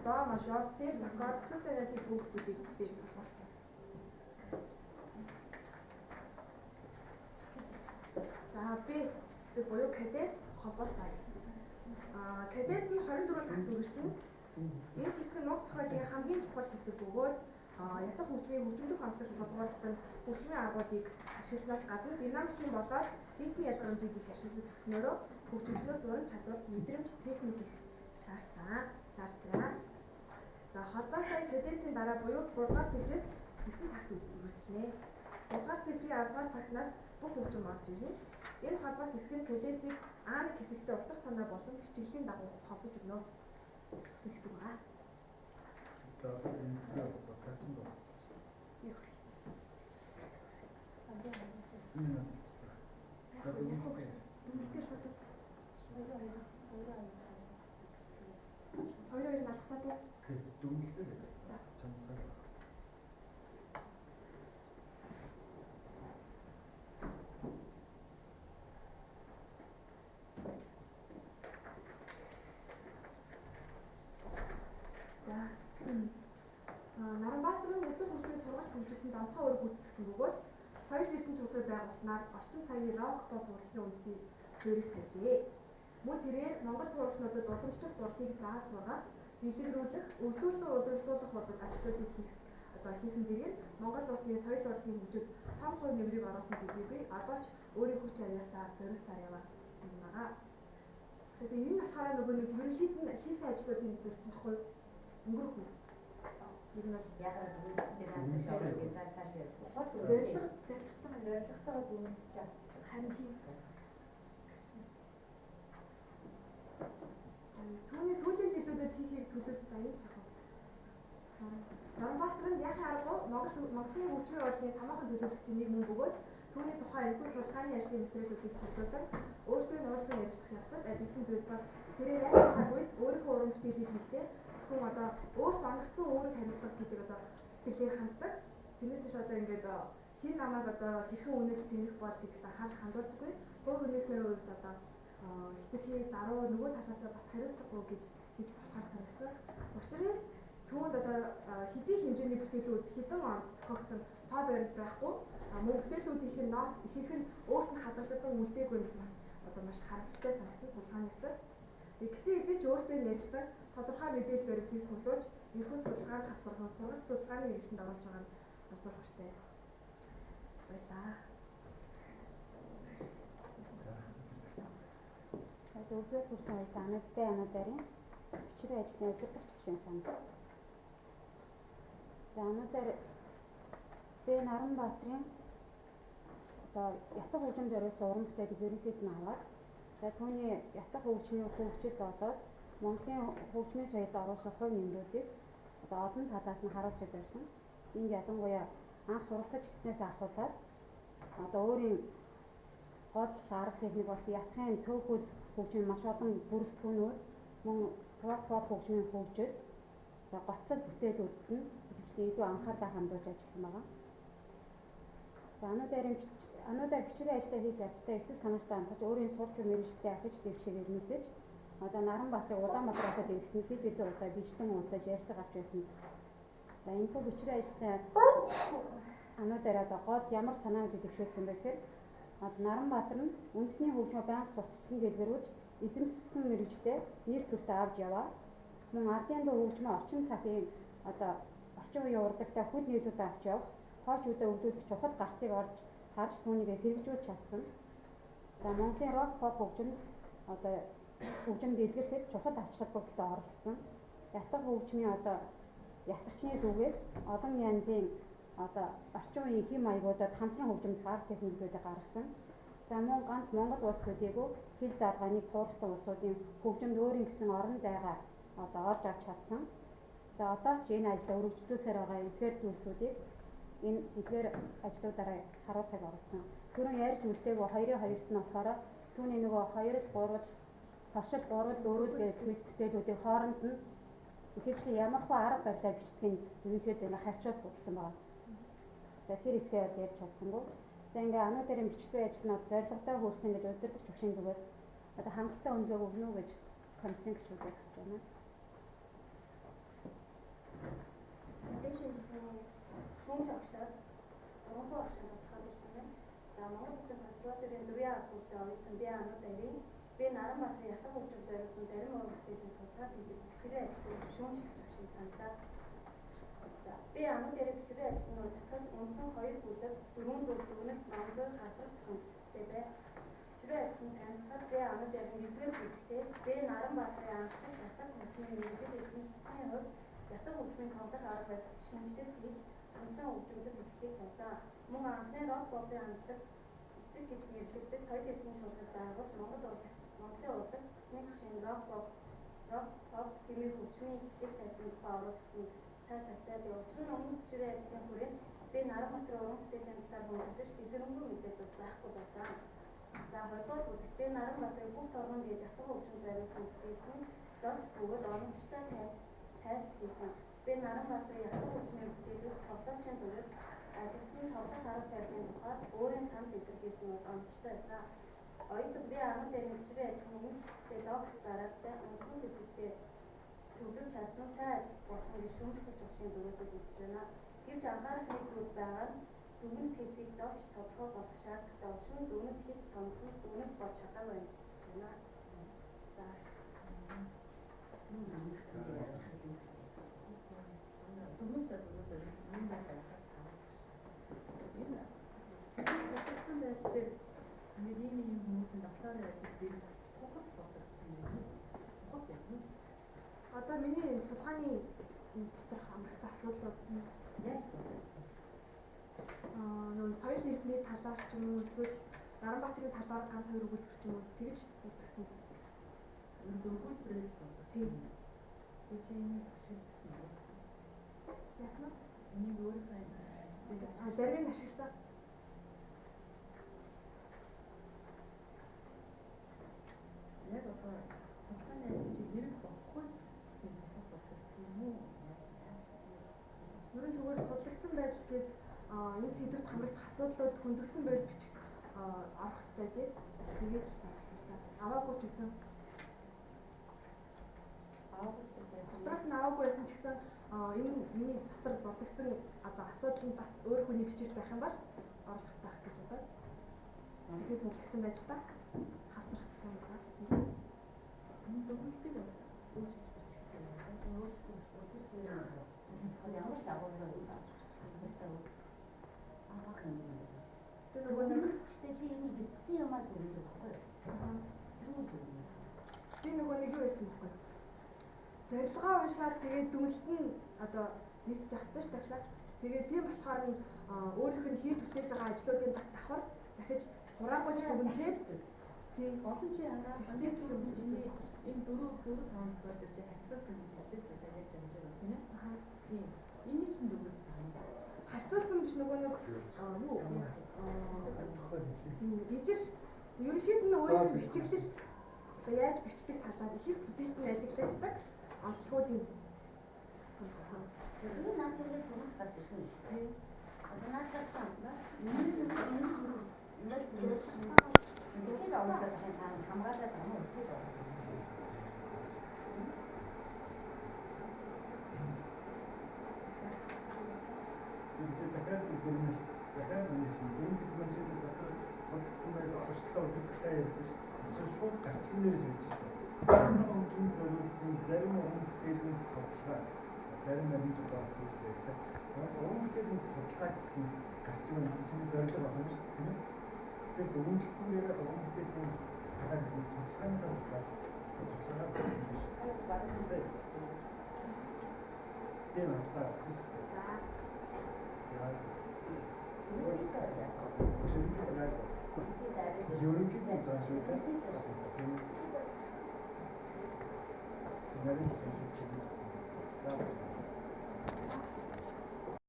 Дома shop save record supernative хүүхдүүдийг бий болгосон. За би буюу кадет холбоос сая. Кадет нь 24 цагт үргэлжлэнэ. Энэ хэсэг нь нууц зохиолын хамгийн чухал хэсэг бөгөөд ятах хөгжмийн хөгжмөдөх онцлог болгоолсон хөгжмийн аргуудыг ашигласнаас гадна динамикийн болоод ритмийн ялгамжийг их ашиглаж өгснөөрөө хөгжүүлснөөс уран чадвар, мэдрэмж, техник их шаардлага. За холбоо сая кадетийн дараа буюу 3-р цифрээс 9 цагт үргэлжлэнэ. 3-р цифрийн 10-р цагтнаас бүх хөгжим орж ирнэ. Энэ холбоос хэсэг нь кадетийг ааны хэсэгтээ утга санаа болон хичээлийн дагуу холбож өгнө. Гэсэн хэсэг байгаа. За энэ баталчин байна. Хоёр налгасаа дуу. Дүнэлтэй. Наранбаатарын өдөр хөгжмийн сургалт хөгжүүлсэнд онцгой үүрэг гүйцэтгэсэн бөгөөд соёл эрдэнэ чөлөө байгуулснаар орчин цагийн рок поп урлагийн үндсийг суурилж тавьжээ. Мөн тэрээр Монгол зурагчдад уламжлалт зургийг зааж сургах, дэлгэрүүлэх, өвлүүлэн удирдуулах болдог ажлуудыг хийсэн дээрээ Монгол улсын соёл урлагийн хөгжид том хувь нэмрийг оруулсан гэдгийг одоо ч өөрийн хүч аяасаар зориулсаар яваад байна. Тэгэхээр энэ болохоор нөгөө нэг ерөнхийд нь хийсэн ажлуудын дөрсөн тохиол өнгөрөх үү? Ер нь бол яагаад бүгд анхаарал тааш явах вэ? Зорилготой гүйцэж чад. Харин тийм. Түүний сүүлийн жилүүдэд хийхийг төлөвлөж байна цахав. Наранбаатар нь яхаа аргагүй Монголын хөгжмийн урлагийн томоохон төлөөлөгчийн нэг мөн бөгөөд түүний тухай энэхүү судалгааны ажлын материалуудыг цуглуулдаг өөртөө нууцлан ярилцах явцад ажилласан зүйл бол тэрээр яхаа үед өөрийнхөө уран бүтээлийг хийхдээ хүн одоо өөрт онгоцсон өөрөг хариуцлага гэдэг одоо сэтгэлээр ханддаг. Тэрнээс ч одоо ингээд хин намайг одоо хэрхэн үнээс тэнэх бол гэдэгт анхаарал хандуулдаггүй. Өөр хүнийхээ үед одоо хитрхи даруу нөгөө талаасаа бас хариуцлагагүй гэж болохоор санагдсан. Учир нь түүнд одоо хэдийн хэмжээний бүтээлүүд хэдэн онд зохиогдсон тоо баримт байхгүй. Мөн бүтээлүүдийнх нь нот ихэнх нь өөрт нь хадгалагдсан үлдээгүй нь бас одоо маш харамсалтай санагдсан судалгааны хэсэг. Гэсэн хэдий ч өөртөө ярилцсан тодорхой мэдээлэл баримтыг цуглуулж энэхүү судалгаанд хасарган сургалт судалгааны хэрэгтэнд оруулж байгаа нь асуух хэрэгтэй. Баярлалаа. Өглөө хүрсэн үед ануударын хүчрээ ажлын удирдах жишээ санагдав. За ануудаар би Наранбаатарын ятах хөгжим зориулсан уран бүтээлийг ерөнхийд нь аваад за түүний ятах хөгжмийн хөгжил болоод Монголын хөгжмийн соёлд оруулсан хувь нэмрүүдийг одоо олон талаас нь харуулж байсан. Энд ялангуяа анх суралцаж гиснээс ахуулаад одоо өөрийн гол арга техник болсон ятахын цөөхөл хөгжмийн маш олон бүрэлдэхүүнүүд мөн рок поп хөгжмийн хөгжил за гоцлол бүтээлүүдэд нь ихэвчлэн илүү анхаарлаа хандуулж ажилласан байгаа. За ануудаар бичвэрийн ажиллаа хийж ажиллахдаа эцэг санаачлаа онцолж өөрийн сурч мэргэжилтэд ахиж дэвшээгээр мэдэж одоо Наранбаатарын Улаанбаатар хотод ирэхдээ хэд хэдэн удаа бичлэн уулзаж ярилцах авч байсан. За энэхүү бичвэрийн ажиллагаа ануудаар одоо гол ямар санааг дэвшүүлсэн бэ гэхээр Наранбаатар нь үндэсний хөгжмөө байнга сурталчилсан дэлгэрүүлж эзэмшсэн мэргэжлээ нэр төртөө авч яваа. Мөн ардын дуу хөгжмөө орчин цагийн одоо орчин үеийн урлагтай хүл нийлүүлэлт авч явах, хойч үедээ өвлүүлэх чухал гарцыг харж түүнийг хэрэгжүүлж чадсан. За Монголын рок поп хөгжимд одоо хөгжимд илэрхэд чухал ач холбогдолтой оролцсон. Ятах хөгжмийн одоо ятагчны зүгээс олон янзын одоо орчин үеийн хэм маягуудад хамтран хөгжимд арга техникүүдийг гаргасан. За мөн ганц Монгол улс төдийгүй хил заалгааныг туурхсан улсуудын хөгжимд өөрийн гэсэн орон зайгаа одоо олж авч чадсан. За одоо ч энэ ажлаа өргөжлүүлсээр байгаа эдгээр зүйлсүүдийг эдгээр ажлуудаараа харуулахыг оролцсон. Түрүүн ярьж үлдээгөө 2-2-т нь болохоор түүний нөгөө 2-3 хошил 3-4 гэх бүтээлүүдийн хооронд нь ихэвчлэн ямархуу арга барилаар бичдэг нь ерөнхийдөө харьцуулж судалсан байна. За тэр хэсгээ ярьж чадсангүй. За ингээ ануударын бичвэрийн ажил нь зорилготой хүрсэн гэж удирдах төвшин зүгээс одоо хангалттай үнэлгээг өгнө үү гэж комиссын гишүүдээс хэлж байна. шүүмж агшаад Монгол агшаад болохоор ирсэн. За Монгол Улсын консерваторийн дөрвийн курсын оюутан би анууд арийн би Наранбаатарын ятгах хөгжил зориулсан зарим уран бүтээлийн судалгаа хийдэг бичвэрийн ажлыг шүүмж агшиж санагдаа. За би анууд арийн бичвэрийн ажлын удирдлагад үндсэн 2 бүлэг 4 зөв дүгнэлт номлог хадгалах гэсэн үгстэй бай. Бичвэрийн ажлын танилцахад би анууд арийн нэгдүгээр бүлэгтээ би Наранбаатарын анхны ятгах хөгжмийн мэргэжил эзэмшсэний хувьд ятгах хөгжмийн тоглох арга барил шинжилэл хийж үндсэн хөгжүүлэлт хэлхийг тавьсан. Мөн анхны рок попын хамтлаг эцэг гэж нэрлэгдэх соёл эрдэнэ шуургад байгуулж Монголын урлагт тэсний жишээ рок поп хэмээх хөгжмийн эхлэл тавьсан тухай оруулсан цааш хатаад явуулсан. Өмнө бичвэрийн ажлын хүрээнд би Наранбаатарын уран бүтээлийн талаар хөндлөж дэлгэрэнгүй мэдээлэл байхгүй байсан. За 2 дугаар бүлэгт би Наранбаатарын бүх торгон дээд ятгах хөгжмөд зориулсан бүтээсэн дот бөгөөд оромжтой тайлбар хийсэн. Би Наранбаатарын ятгах хөгжмийн бүтээлүүд тоглоомчийн дүрд ажигласан тоглох арга барилын тухайд өөрийн санд илэрхийлсэн оромжтой байсан. Оюутан би анууд арийн бичвэрийн ажлын өмнөдтэй докторт дараалтай үндсэн сэдвүүдэд төвлөрч чадсан сайн ажил болсон гэж шүүмжлэх зуршийн дүгнэлтэд үзэж байна. Гэвч анхаарах нэг зүйл байгаа нь дүгнэлт хийсийг довч тодорхой болох шаардлагатай учир нь дүгнэлт хийх томцол дүгнэлт болж чадаагүй байна гэж байна. За. Дүгнэлтээ дүгнэлтээ юм байна. Энэ сэтгэсэн байдлаар нэг юм хүмүүсийн давтааны ажил зэрэг сухас бодогдсон юм. Сухас юм. Одоо миний судалгааны доторх амрагсан асуудлууд Яаж бодогдсон? нөө соёл эрдэнэ талаар ч юм уу эсвэл Наранбаатарын талаар ганц хоёр өгүүлбэр ч юм уу тэгж бодогдсон юм. Өгүүлбэрээр бодогдсон. Чи энийг ашигласан юм. Яасан? Энийг өөрийнхөө ажлыг зарим нь ашигласан. яг одоо судалгааны ажил чи хэрэг болохгүй тийм сухас бодогдсон юм уу? Ерөн зүгээр судлагдсан байдал гээд энэ сэдвэрт хамрагдах асуудлууд хөндөгдсөн байдал бичих орох хэрэгтэй гээд тэгээд аваагүй ч гэсэн дотроос нь аваагүй байсан ч гэсэн энэ миний дотор бодогдсон одоо асуудал нь бас өөр хүний бичиж байх юм бол оруулах хэрэгтэй байх гэж бодоод тэгээд судлагдсан байдлаа хасрах хэрэгтэй юм байна. Энэ дүгнэлтийг өөрчилж бичих хэрэгтэй. Ямар шагуулгаар үүсэж байгаа юм. Тэр нөгөө нэг Гэхдээ чи энийг бичсэн юмаа дүгнэлт байхгүй юу? би нөгөө нэг юу байсан бэ? Зорилгоо уншаад тэгээд дүгнэлт нь одоо нийцэж явах хэрэгтэй шүү дээ. Тэгээд тийм болохоор нь өөрийнх нь хийж бүтээж байгаа ажлуудын бас давхар дахиж хураагуулж дүгнжээд тийм Олон чи анаа чиний энэ 4 5 сар дээр чи хацсан гэж хэлдэг шүү дээ. Яг жанжаа тийм ээ. Тийм. Энийг чинь дүгнэлт байна. харьцуулсан биш нөгөө нэг юу ижил ерөнхийд нь өөрийн бичиглэл одоо яаж бичлэх талаар их бүтээлд нь ажиглагддаг онцлогуудын Энэ наачилж бүгд гарч ирсэн юм шүү дээ. Одоо наачилж байна. Ингээд аваад хамгаалаад байгаа юм уу? 이제 дахиад дүгнэж дахиад нэг юм дүгнэж дахиад сонссон байгаад орчлоо өгөхтэй явж учраас шууд гарчин дээр хийж байна. Хөгжим зориулсан зарим уран бүтээлийн судалгаа зарим нэг удаас хийсэн. Уран бүтээлийн судалгаа гэсэн гарчин чинь зориулсан байна шүү дээ. Тэгээд дүгнэлтээр уран бүтээлийн судалгаа гэсэн судалгааны талаас судалгаа хийсэн шүү дээ. Багт үзэж. Тийм байна. Ерөнхийдөө зааш үү? Нарийн